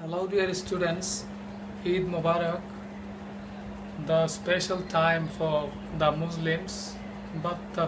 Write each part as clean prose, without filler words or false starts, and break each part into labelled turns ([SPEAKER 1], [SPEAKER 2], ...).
[SPEAKER 1] Hello dear students, Eid Mubarak, the special time for the Muslims, but the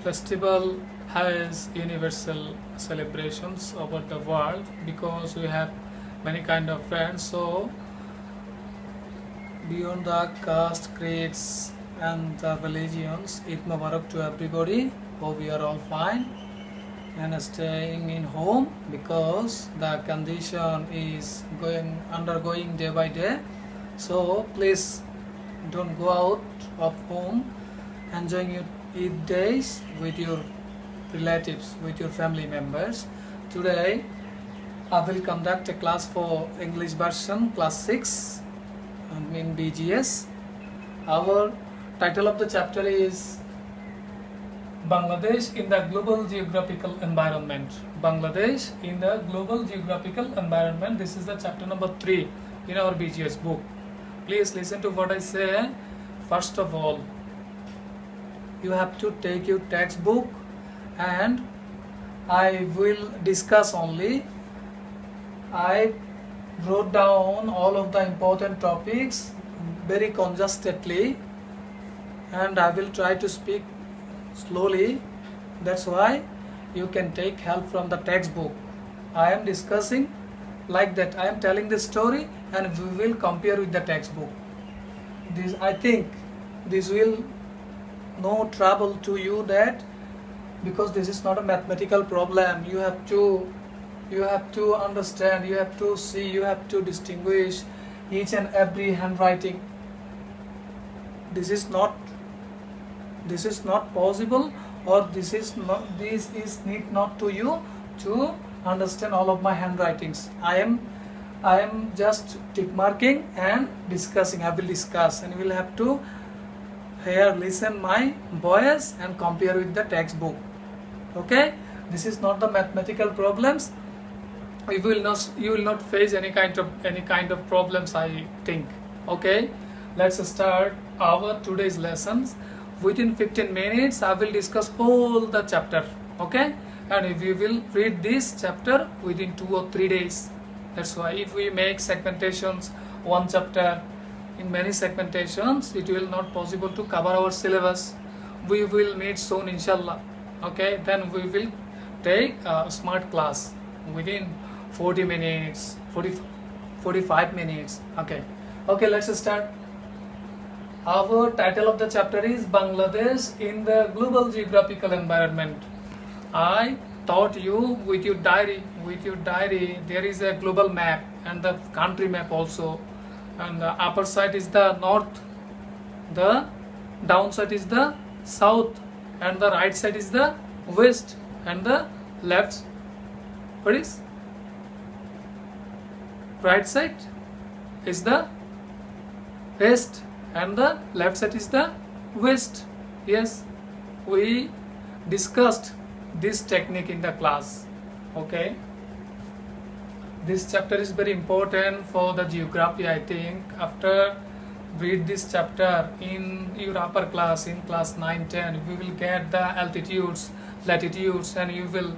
[SPEAKER 1] festival has universal celebrations over the world because we have many kind of friends. So beyond the caste, creeds and the religions, Eid Mubarak to everybody. Hope we are all fine and staying in home because the condition is undergoing day by day. So please don't go out of home, enjoying your Eid days with your relatives, with your family members. Today I will conduct a class for English version class 6 in BGS. Our title of the chapter is Bangladesh in the Global Geographical Environment. Bangladesh in the Global Geographical Environment. This is the chapter number 3 in our BGS book. Please listen to what I say. First of all, you have to take your textbook and I will discuss only. I wrote down all of the important topics very congested,ly and I will try to speak slowly. That's why you can take help from the textbook. I am discussing like that. I am telling the story and we will compare with the textbook. I think this will no trouble to you, that because this is not a mathematical problem. You have to understand, you have to see, you have to distinguish each and every handwriting. This is not possible, or this is need not to you to understand all of my handwritings. I am just tick marking and discussing. I will discuss and you will have to listen my voice and compare with the textbook. Okay, this is not the mathematical problems. You will not face any kind of problems, I think. Okay, let's start our today's lessons. Within 15 minutes I will discuss all the chapter, okay, and we will read this chapter within 2 or 3 days. That's why if we make segmentations, one chapter in many segmentations, it will not possible to cover our syllabus. We will meet soon inshallah. Okay, then we will take a smart class within 40 minutes, 45 minutes. Okay, let's start. Our title of the chapter is Bangladesh in the Global Geographical Environment. I taught you with your diary there is a global map and the country map also, and the upper side is the north, the down side is the south, and the right side is the west, and the left, what is right side is the west and the left side is the west. Yes, we discussed this technique in the class. Okay, this chapter is very important for the geography. I think after read this chapter in your upper class, in class 9-10, we will get the altitudes, latitudes, and you will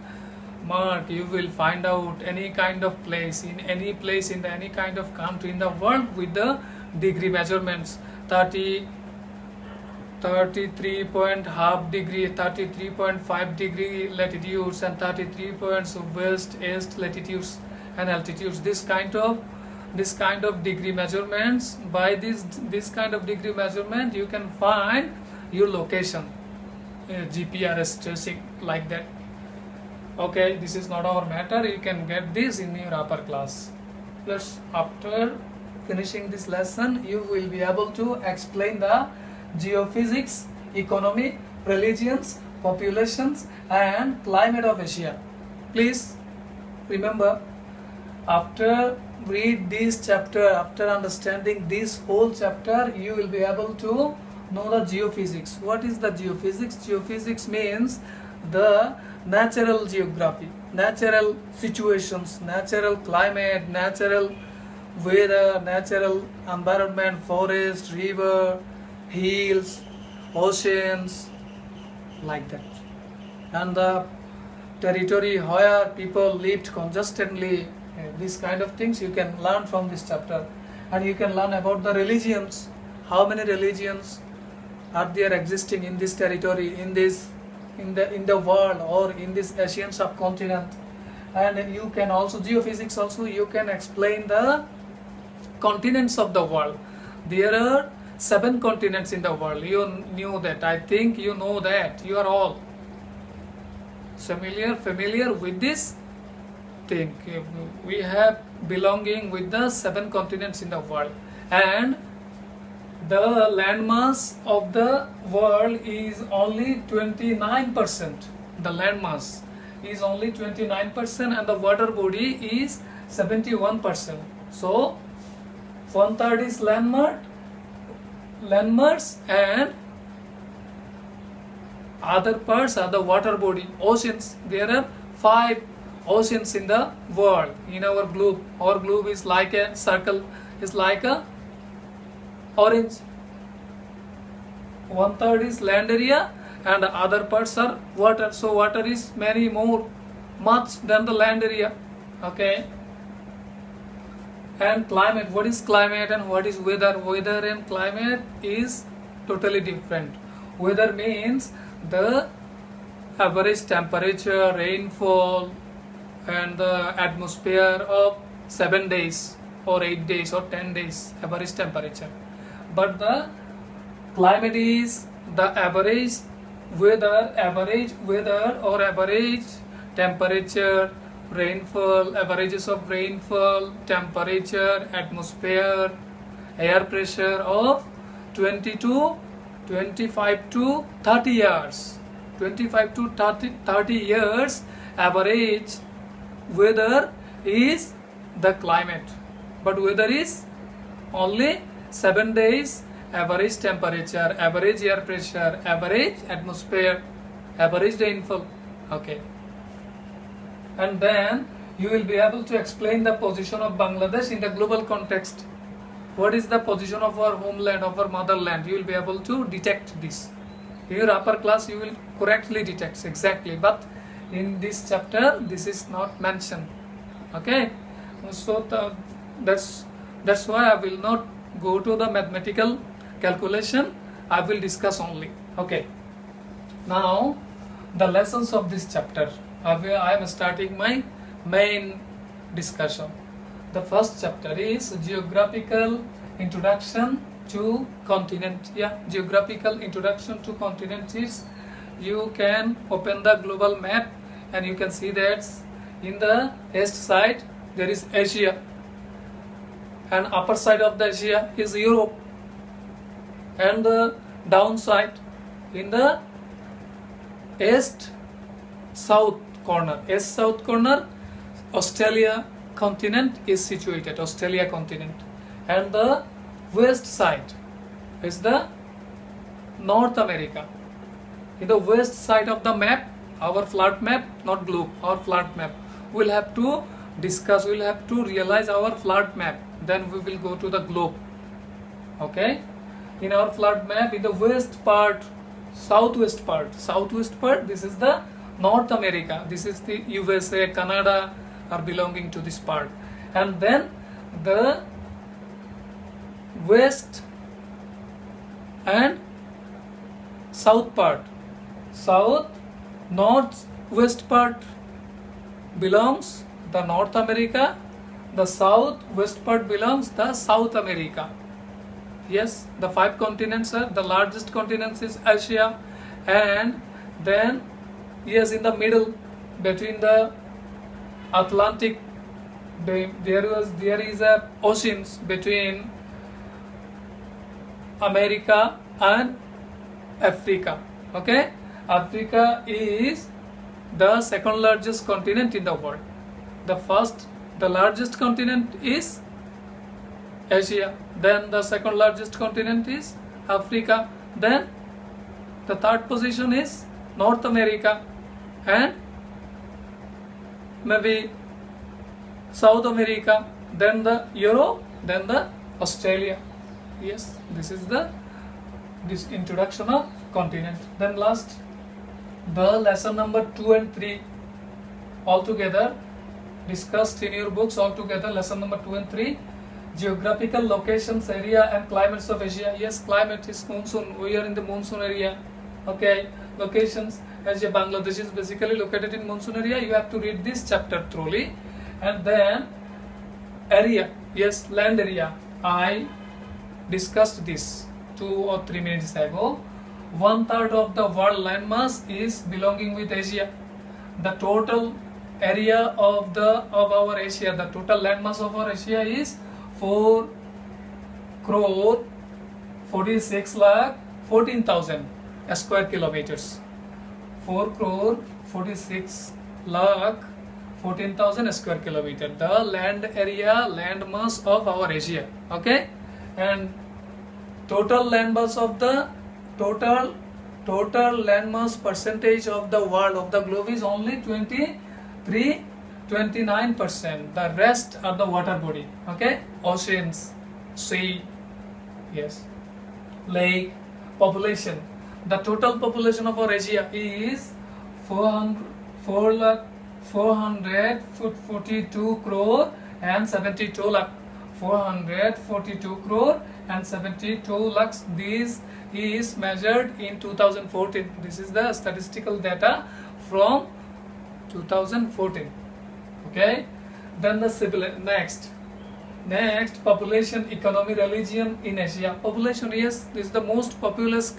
[SPEAKER 1] find out any kind of place in any kind of country in the world with the degree measurements. 33.5 degree, 33.5 degree latitudes, and 33 points of west, east latitudes and altitudes. This kind of degree measurements. By this kind of degree measurement, you can find your location, GPRS tracing, like that. Okay, this is not our matter. You can get this in your upper class. After finishing this lesson, you will be able to explain the geophysics, economy, religions, populations and climate of Asia. Please remember, after read this chapter, after understanding this whole chapter, you will be able to know the geophysics. What is the geophysics? Geophysics means the natural geography, natural situations, natural climate, natural weather, natural environment, forest, river, hills, oceans, like that, and the territory where people lived consistently These kind of things you can learn from this chapter, and you can learn about the religions. How many religions are there existing in this territory, in the world, or in this Asian subcontinent? And you can also, geophysics also, you can explain the continents of the world. There are 7 continents in the world. You knew that. I think you know that. You are all familiar with this thing. We have belonging with the 7 continents in the world, and the landmass of the world is only 29%. The landmass is only 29%, and the water body is 71%. So 1/3 is landmass, and other parts are the water body, oceans. There are 5 oceans in the world, in our globe. Our globe is like a circle, is like a orange. 1/3 is land area, and the other parts are water. So water is much than the land area. Okay. And climate. What is climate and what is weather? Weather and climate is totally different. Weather means the average temperature, rainfall, and the atmosphere of 7 days or 8 days or 10 days average temperature. But the climate is the average weather or average temperature, rainfall, averages of rainfall, temperature, atmosphere, air pressure of 25 to 30 years. 25 to 30 years average weather is the climate. But weather is only 7 days average temperature, average air pressure, average atmosphere, average rainfall. Okay. And then you will be able to explain the position of Bangladesh in the global context. What is the position of our homeland, of our motherland? You will be able to detect this. In your upper class you will correctly detect exactly, but in this chapter this is not mentioned. Okay, so that's why I will not go to the mathematical calculation. I will discuss only. Okay, now the lessons of this chapter. I am starting my main discussion. The first chapter is geographical introduction to continent. Geographical introduction to continent is, you can open the global map and you can see that in the east side there is Asia, and upper side of the Asia is Europe, and the downside in the east south corner Australia continent is situated, Australia continent, and the west side is the North America. In the west side of the map, our flat map, not globe, our flat map, we'll have to discuss, we'll have to realize our flat map, then we will go to the globe. Okay, in our flat map, in the west part, southwest part, this is the North America, this is the USA, Canada are belonging to this part, and then the west and south part, northwest part belongs the North America, the southwest part belongs the South America. Yes, the 5 continents are, the largest continent is Asia, and then yes, in the middle between the Atlantic, there is a oceans between America and Africa. Okay, Africa is the second largest continent in the world. The largest continent is Asia, then the second largest continent is Africa, then the third position is North America, and maybe South America, then the Europe, then the Australia. Yes, this is this introduction of continent. Then last, the lesson number 2 and 3 altogether, discussed in your books altogether, lesson number 2 and 3. Geographical locations, area and climates of Asia. Yes, climate is monsoon. We are in the monsoon area. Okay, locations. Asia, Bangladesh is basically located in monsoon area. You have to read this chapter thoroughly. And then area. Yes, land area. I discussed this 2 or 3 minutes ago. 1/3 of the world landmass is belonging with Asia. The total area of our Asia, the total landmass of our Asia is 4 crore 46 lakh 14,000 square kilometers. 4 crore 46 lakh 14,000 square kilometer. The land area, landmass of our Asia. Okay, and total landmass of the total landmass percentage of the world, of the globe, is only 29%. The rest are the water body. Okay, oceans, sea, yes, lake. Population, the total population of our Asia is 442 crore and 72 lakh. 442 crore and 72 lakhs. This is measured in 2014. This is the statistical data from 2014. Okay, then the civil. Next, population, economy, religion in Asia. Population, yes, this is the most populous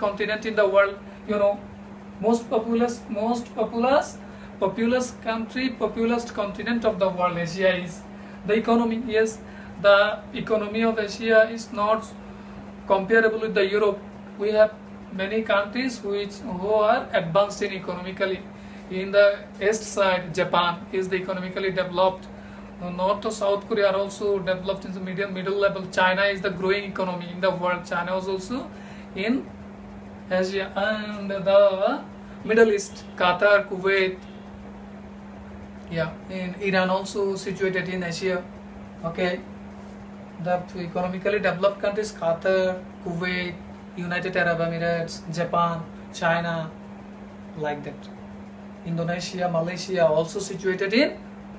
[SPEAKER 1] continent in the world. You know, most populous country, populous continent of the world. Asia is. The economy, yes, the economy of Asia is not comparable with the Europe. We have many countries who are advanced in economically. In the east side, Japan is the economically developed. North to South Korea are also developed in the middle level. China is the growing economy in the world. China is also in Asia. And the Middle East, Qatar, Kuwait, yeah, in Iran also situated in Asia. Okay, the economically developed countries, Qatar, Kuwait, United Arab Emirates, Japan, China, like that. Indonesia, Malaysia also situated in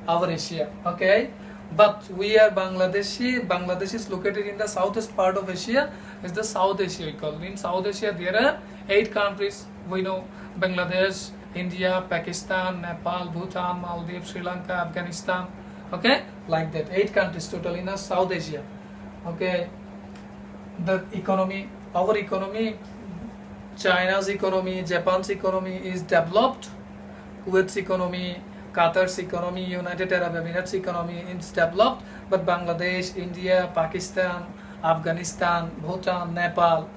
[SPEAKER 1] our Asia. Okay, but we are Bangladeshi. Bangladesh is located in the southeast part of Asia. Is the South Asia we call. In South Asia there are 8 countries. We know Bangladesh, India, Pakistan, Nepal, Bhutan, Maldives, Sri Lanka, Afghanistan. Okay, like that, 8 countries total in South Asia. Okay, the economy, our economy, China's economy, Japan's economy is developed. Kuwait's economy, Qatar's economy, United Arab Emirates economy is developed, but Bangladesh, India, Pakistan, Afghanistan, Bhutan, Nepal,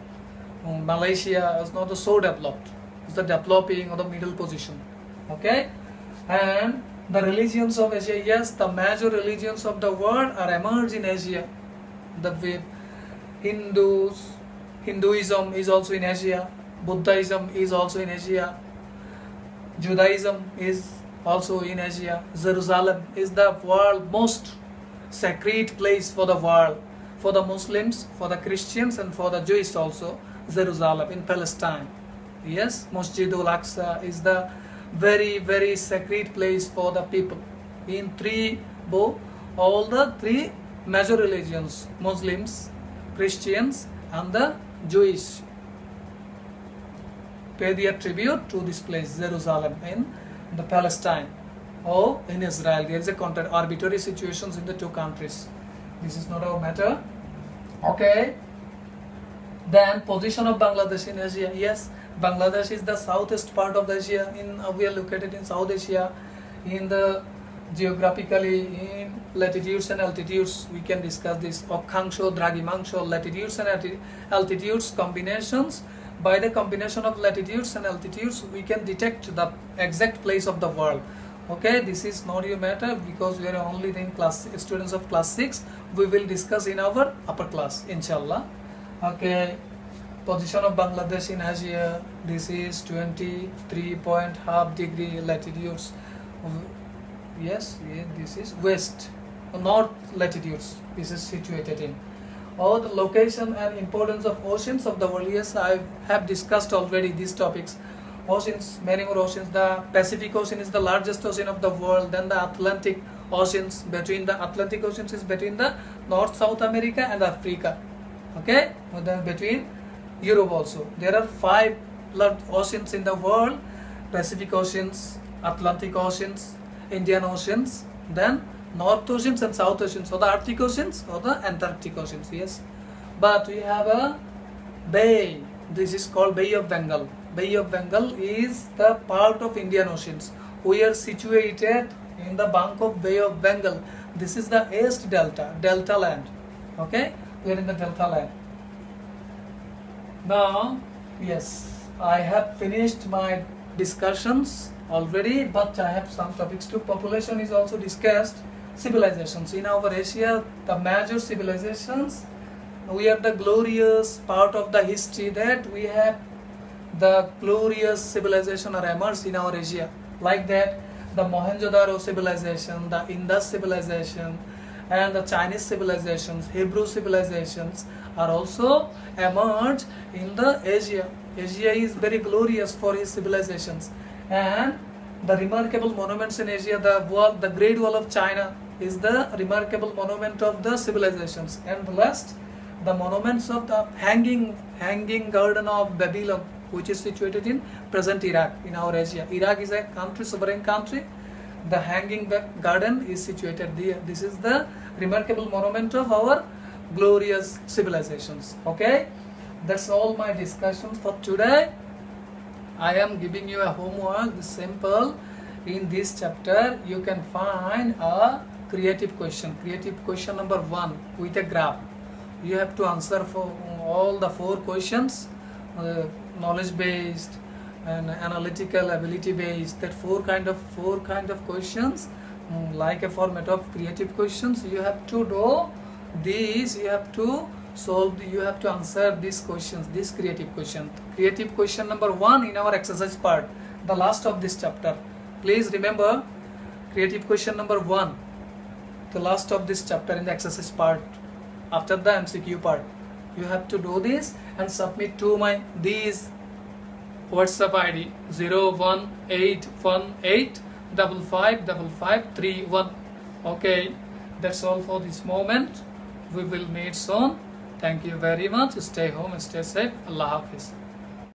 [SPEAKER 1] Malaysia is not so developed. It's the developing or the middle position. Okay, and the religions of Asia, yes, the major religions of the world are emerged in Asia. The Hinduism is also in Asia. Buddhism is also in Asia. Judaism is also in Asia. Jerusalem is the world most sacred place for the world, for the Muslims, for the Christians, and for the Jews also. Jerusalem in Palestine. Yes, Masjidul Aqsa is the very, very sacred place for the people. In all the 3 major religions, Muslims, Christians, and the Jewish, pay their tribute to this place, Jerusalem, in the Palestine or in Israel. There is a arbitrary situations in the 2 countries. This is not our matter. Okay. Then position of Bangladesh in Asia. Yes, Bangladesh is the southeast part of Asia. We are located in South Asia. In the geographically, in latitudes and altitudes, we can discuss this. Okhangsho, Draghimangso, latitudes and altitudes combinations. By the combination of latitudes and altitudes, we can detect the exact place of the world. Okay, this is not your matter because we are only in students of class 6. We will discuss in our upper class, inshallah. Okay, position of Bangladesh in Asia. This is 23.5 degree latitudes. Yes, this is west, north latitudes. This is situated in. Or the location and importance of oceans of the world. Yes, I have discussed already these topics. oceans, many more oceans. The Pacific Ocean is the largest ocean of the world. Then the Atlantic Oceans, between the Atlantic Oceans is between the North South America and Africa. Okay, and then between Europe also. There are 5 large oceans in the world: Pacific Oceans, Atlantic Oceans, Indian Oceans, then North Oceans and South Oceans, or the Arctic Oceans or the Antarctic Oceans. Yes, but we have a bay. This is called Bay of Bengal. Bay of Bengal is the part of Indian Oceans. We are situated in the bank of Bay of Bengal. This is the East Delta land. Okay, we are in the Delta land. Now, yes, I have finished my discussions already, but I have some topics too. Population is also discussed. Civilizations in our Asia, the major civilizations. We are the glorious part of the history that we have. The glorious civilization are emerged in our Asia, like that the Mohenjo-daro civilization, the Indus civilization, and the Chinese civilizations, Hebrew civilizations are also emerged in the Asia. Asia is very glorious for his civilizations, and the remarkable monuments in Asia, the Great Wall of China is the remarkable monument of the civilizations. And the last, the monuments of the hanging garden of Babylon, which is situated in present Iraq in our Asia. Iraq is a country, sovereign country. The hanging garden is situated there. This is the remarkable monument of our glorious civilizations. Okay, that's all my discussion for today. I am giving you a homework, this simple. In this chapter you can find a creative question number 1 with a graph. You have to answer for all the 4 questions, knowledge based and analytical, ability based. That four kind of questions, like a format of creative questions. You have to do these. You have to solve. You have to answer these questions. This creative question. Creative question number 1 in our exercise part, the last of this chapter. Please remember, creative question number 1, the last of this chapter in the exercise part, after the MCQ part. You have to do this and submit to my these WhatsApp ID 01818555531. Okay, that's all for this moment. We will meet soon. Thank you very much. Stay home and stay safe. Allah Hafiz.